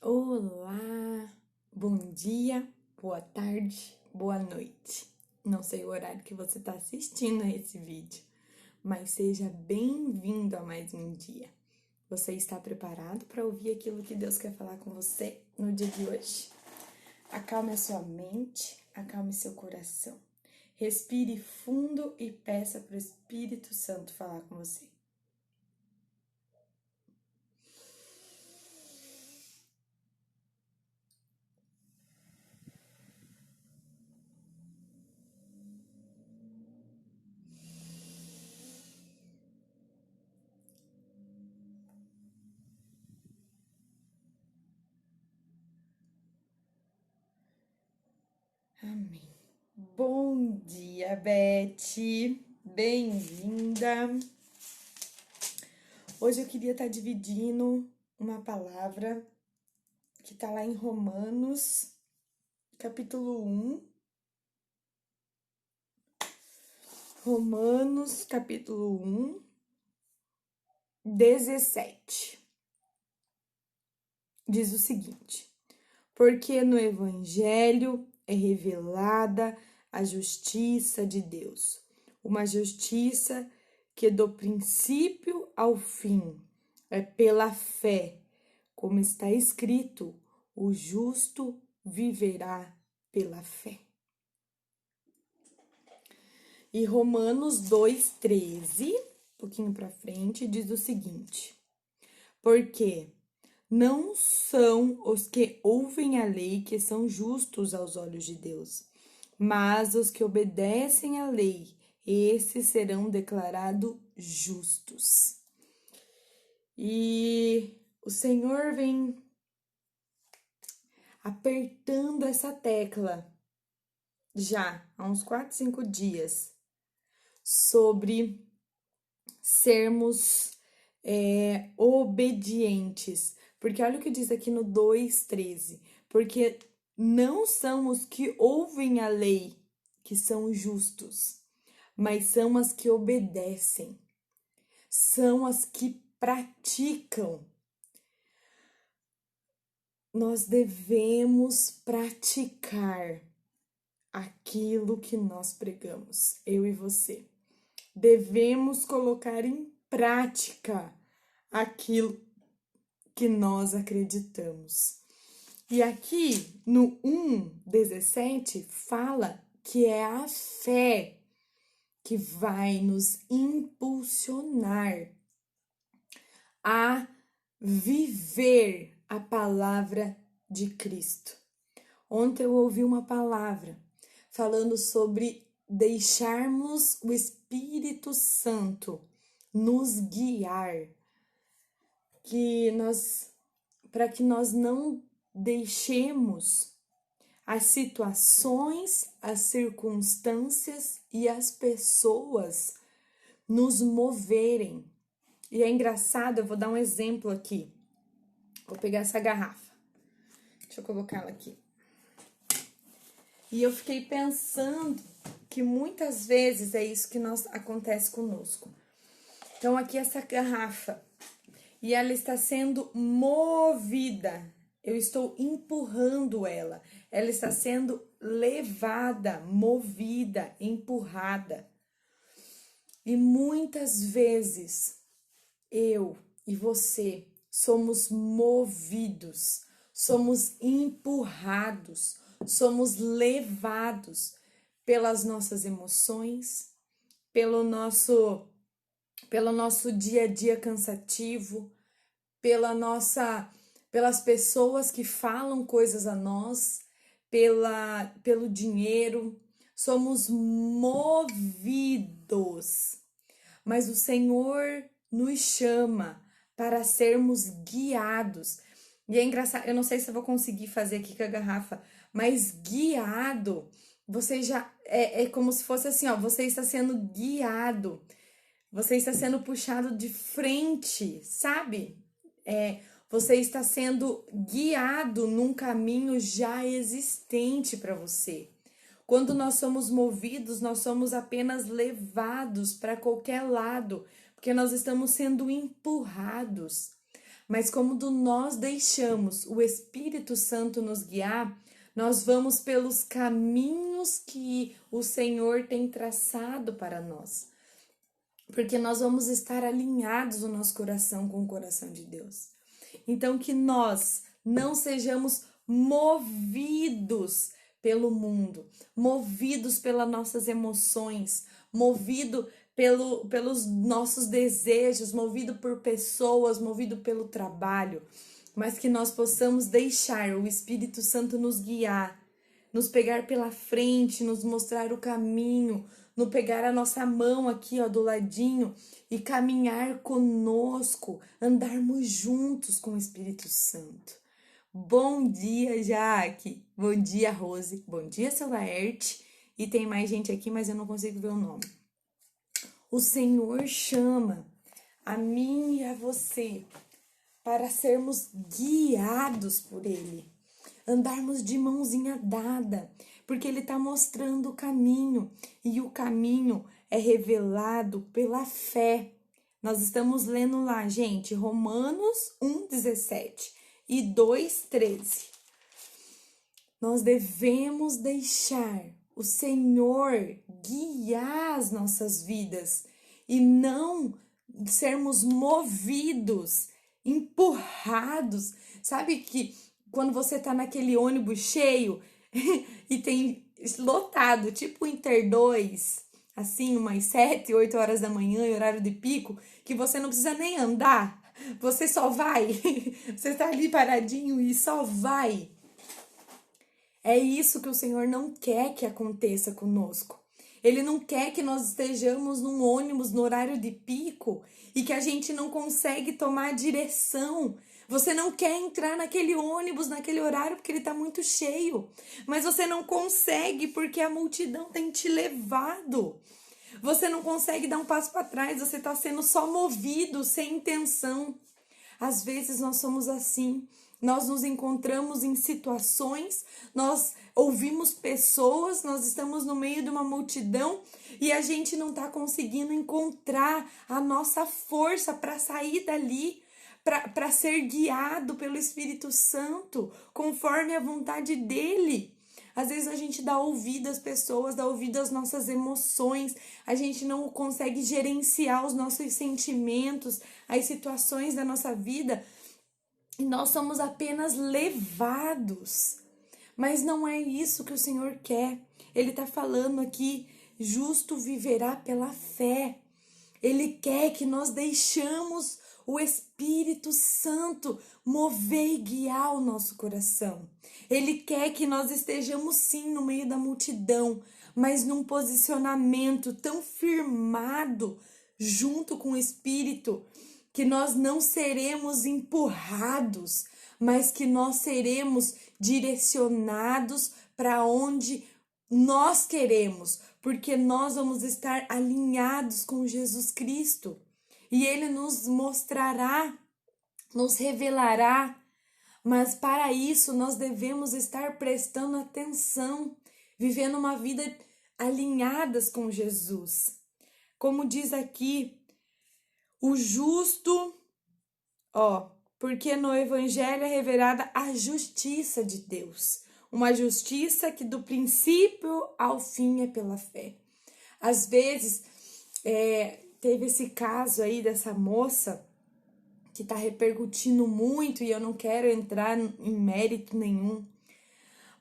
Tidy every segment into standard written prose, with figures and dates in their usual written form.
Olá, bom dia, boa tarde, boa noite. Não sei o horário que você está assistindo a esse vídeo, mas seja bem-vindo a mais um dia. Você está preparado para ouvir aquilo que Deus quer falar com você no dia de hoje? Acalme a sua mente, acalme seu coração. Respire fundo e peça para o Espírito Santo falar com você. Amém. Bom dia, Beth. Bem-vinda. Hoje eu queria estar dividindo uma palavra que está lá em Romanos, capítulo 1. Romanos, capítulo 1, 17. Diz o seguinte: porque no Evangelho é revelada a justiça de Deus, uma justiça que do princípio ao fim é pela fé, como está escrito, o justo viverá pela fé. E Romanos 2,13, um pouquinho para frente, diz o seguinte: porque não são os que ouvem a lei que são justos aos olhos de Deus, mas os que obedecem à lei, esses serão declarados justos. E o Senhor vem apertando essa tecla já há uns 4, 5 dias sobre sermos obedientes. Porque olha o que diz aqui no 2,13. Porque não são os que ouvem a lei que são justos, mas são as que obedecem. São as que praticam. Nós devemos praticar aquilo que nós pregamos, eu e você. Devemos colocar em prática aquilo que nós acreditamos. E aqui no 1,17 fala que é a fé que vai nos impulsionar a viver a palavra de Cristo. Ontem eu ouvi uma palavra falando sobre deixarmos o Espírito Santo nos guiar, para que nós não deixemos as situações, as circunstâncias e as pessoas nos moverem. E é engraçado, eu vou dar um exemplo aqui. Vou pegar essa garrafa. Deixa eu colocar ela aqui. E eu fiquei pensando que muitas vezes é isso que acontece conosco. Então, aqui essa garrafa, e ela está sendo movida. Eu estou empurrando ela. Ela está sendo levada, movida, empurrada. E muitas vezes eu e você somos movidos, somos empurrados, somos levados pelas nossas emoções, pelo nosso dia a dia cansativo, pelas pessoas que falam coisas a nós, pelo dinheiro. Somos movidos, mas o Senhor nos chama para sermos guiados. E é engraçado, eu não sei se eu vou conseguir fazer aqui com a garrafa, mas guiado, você já é como se fosse assim, ó, você está sendo guiado, você está sendo puxado de frente, sabe? Você está sendo guiado num caminho já existente para você. Quando nós somos movidos, nós somos apenas levados para qualquer lado, porque nós estamos sendo empurrados. Mas como nós deixamos o Espírito Santo nos guiar, nós vamos pelos caminhos que o Senhor tem traçado para nós. Porque nós vamos estar alinhados o nosso coração com o coração de Deus. Então, que nós não sejamos movidos pelo mundo, movidos pelas nossas emoções, movidos pelos nossos desejos, movido por pessoas, movido pelo trabalho, mas que nós possamos deixar o Espírito Santo nos guiar, nos pegar pela frente, nos mostrar o caminho, nos pegar a nossa mão aqui, ó, do ladinho e caminhar conosco, andarmos juntos com o Espírito Santo. Bom dia, Jaque. Bom dia, Rose. Bom dia, seu Laerte. E tem mais gente aqui, mas eu não consigo ver o nome. O Senhor chama a mim e a você para sermos guiados por Ele. Andarmos de mãozinha dada, porque Ele está mostrando o caminho. E o caminho é revelado pela fé. Nós estamos lendo lá, gente, Romanos 1:17 e 2:13. Nós devemos deixar o Senhor guiar as nossas vidas e não sermos movidos, empurrados. Sabe que quando você tá naquele ônibus cheio e tem lotado, tipo Inter 2, assim, umas 7, 8 horas da manhã, em horário de pico, que você não precisa nem andar, você só vai, você tá ali paradinho e só vai. É isso que o Senhor não quer que aconteça conosco. Ele não quer que nós estejamos num ônibus no horário de pico e que a gente não consegue tomar a direção. Você não quer entrar naquele ônibus, naquele horário, porque ele está muito cheio. Mas você não consegue porque a multidão tem te levado. Você não consegue dar um passo para trás, você está sendo só movido, sem intenção. Às vezes nós somos assim. Nós nos encontramos em situações, nós ouvimos pessoas, nós estamos no meio de uma multidão e a gente não está conseguindo encontrar a nossa força para sair dali, para ser guiado pelo Espírito Santo, conforme a vontade dele. Às vezes a gente dá ouvido às pessoas, dá ouvido às nossas emoções, a gente não consegue gerenciar os nossos sentimentos, as situações da nossa vida. E nós somos apenas levados. Mas não é isso que o Senhor quer. Ele está falando aqui, justo viverá pela fé. Ele quer que nós deixamos o Espírito Santo mover e guiar o nosso coração. Ele quer que nós estejamos sim no meio da multidão, mas num posicionamento tão firmado junto com o Espírito, que nós não seremos empurrados, mas que nós seremos direcionados para onde nós queremos, porque nós vamos estar alinhados com Jesus Cristo. E Ele nos mostrará, nos revelará, mas para isso nós devemos estar prestando atenção, vivendo uma vida alinhadas com Jesus. Como diz aqui, o justo, porque no Evangelho é revelada a justiça de Deus. Uma justiça que do princípio ao fim é pela fé. Às vezes, teve esse caso aí dessa moça que tá repercutindo muito e eu não quero entrar em mérito nenhum.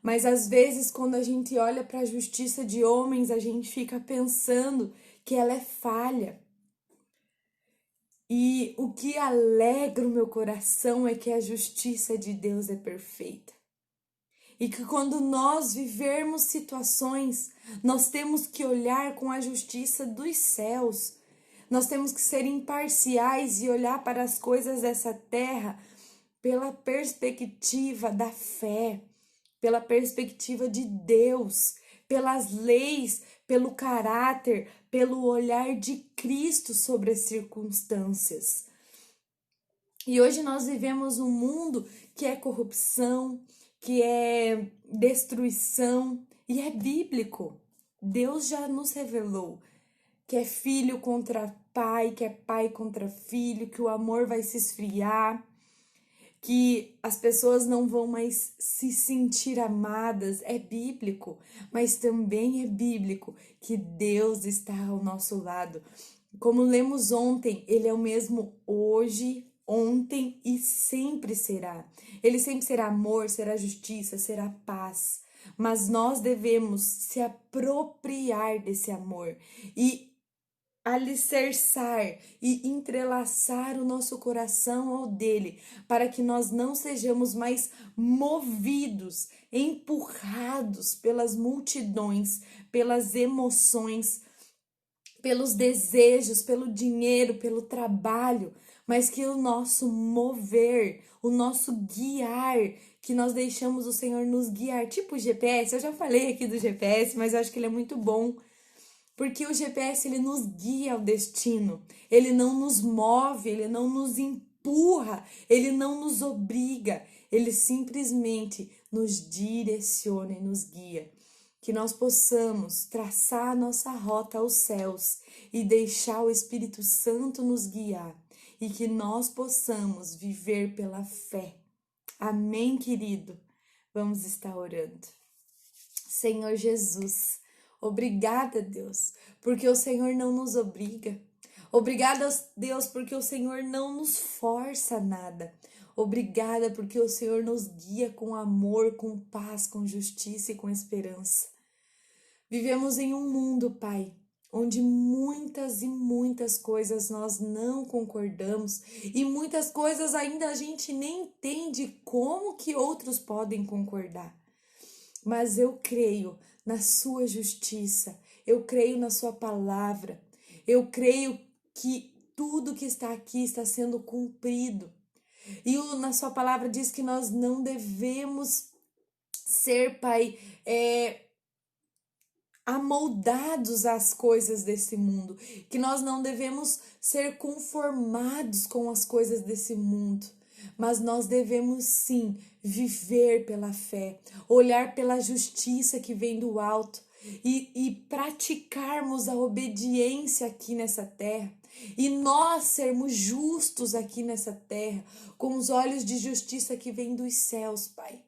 Mas às vezes, quando a gente olha para a justiça de homens, a gente fica pensando que ela é falha. E o que alegra o meu coração é que a justiça de Deus é perfeita. E que quando nós vivermos situações, nós temos que olhar com a justiça dos céus. Nós temos que ser imparciais e olhar para as coisas dessa terra pela perspectiva da fé, pela perspectiva de Deus, pelas leis, pelo caráter, pelo olhar de Cristo sobre as circunstâncias. E hoje nós vivemos um mundo que é corrupção, que é destruição, e é bíblico. Deus já nos revelou que é filho contra pai, que é pai contra filho, que o amor vai se esfriar. que as pessoas não vão mais se sentir amadas, é bíblico, mas também é bíblico que Deus está ao nosso lado. Como lemos ontem, Ele é o mesmo hoje, ontem e sempre será. Ele sempre será amor, será justiça, será paz. Mas nós devemos se apropriar desse amor e alicerçar e entrelaçar o nosso coração ao dele, para que nós não sejamos mais movidos, empurrados pelas multidões, pelas emoções, pelos desejos, pelo dinheiro, pelo trabalho, mas que o nosso mover, o nosso guiar, que nós deixamos o Senhor nos guiar, tipo o GPS. Eu já falei aqui do GPS, mas eu acho que ele é muito bom. Porque o GPS, ele nos guia ao destino, ele não nos move, ele não nos empurra, ele não nos obriga, ele simplesmente nos direciona e nos guia. Que nós possamos traçar a nossa rota aos céus e deixar o Espírito Santo nos guiar e que nós possamos viver pela fé. Amém, querido? Vamos estar orando. Senhor Jesus, obrigada, Deus, porque o Senhor não nos obriga. Obrigada, Deus, porque o Senhor não nos força a nada. Obrigada porque o Senhor nos guia com amor, com paz, com justiça e com esperança. Vivemos em um mundo, Pai, onde muitas e muitas coisas nós não concordamos e muitas coisas ainda a gente nem entende como que outros podem concordar. Mas eu creio na sua justiça, eu creio na sua palavra, eu creio que tudo que está aqui está sendo cumprido. E na sua palavra diz que nós não devemos ser, Pai, amoldados às coisas desse mundo, que nós não devemos ser conformados com as coisas desse mundo, mas nós devemos sim viver pela fé, olhar pela justiça que vem do alto e praticarmos a obediência aqui nessa terra. E nós sermos justos aqui nessa terra, com os olhos de justiça que vem dos céus, Pai.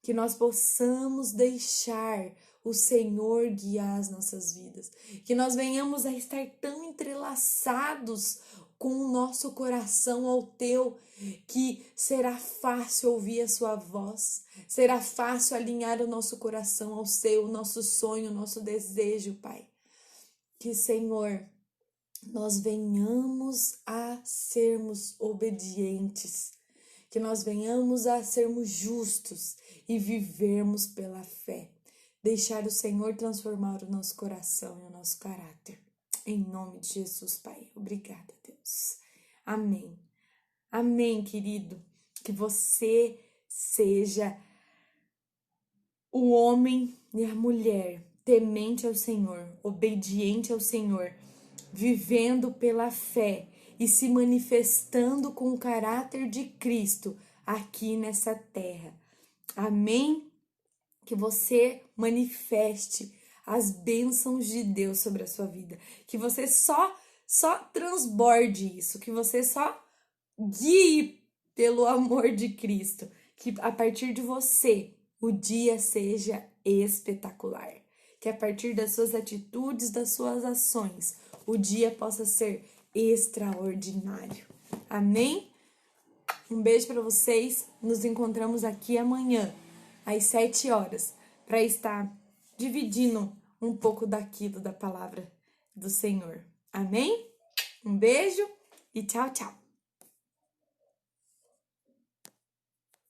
Que nós possamos deixar o Senhor guiar as nossas vidas. Que nós venhamos a estar tão entrelaçados com o nosso coração ao teu, que será fácil ouvir a sua voz, será fácil alinhar o nosso coração ao seu, o nosso sonho, o nosso desejo, Pai. Que, Senhor, nós venhamos a sermos obedientes, que nós venhamos a sermos justos e vivermos pela fé. Deixar o Senhor transformar o nosso coração e o nosso caráter. Em nome de Jesus, Pai. Obrigada, Deus. Amém. Amém, querido. Que você seja o homem e a mulher temente ao Senhor, obediente ao Senhor, vivendo pela fé e se manifestando com o caráter de Cristo aqui nessa terra. Amém? Que você manifeste as bênçãos de Deus sobre a sua vida. Que você só transborde isso. Que você só guie pelo amor de Cristo. Que a partir de você o dia seja espetacular. Que a partir das suas atitudes, das suas ações, o dia possa ser extraordinário. Amém? Um beijo para vocês. Nos encontramos aqui amanhã, às 7 horas, para estar dividindo um pouco daquilo da palavra do Senhor. Amém? Um beijo e tchau, tchau.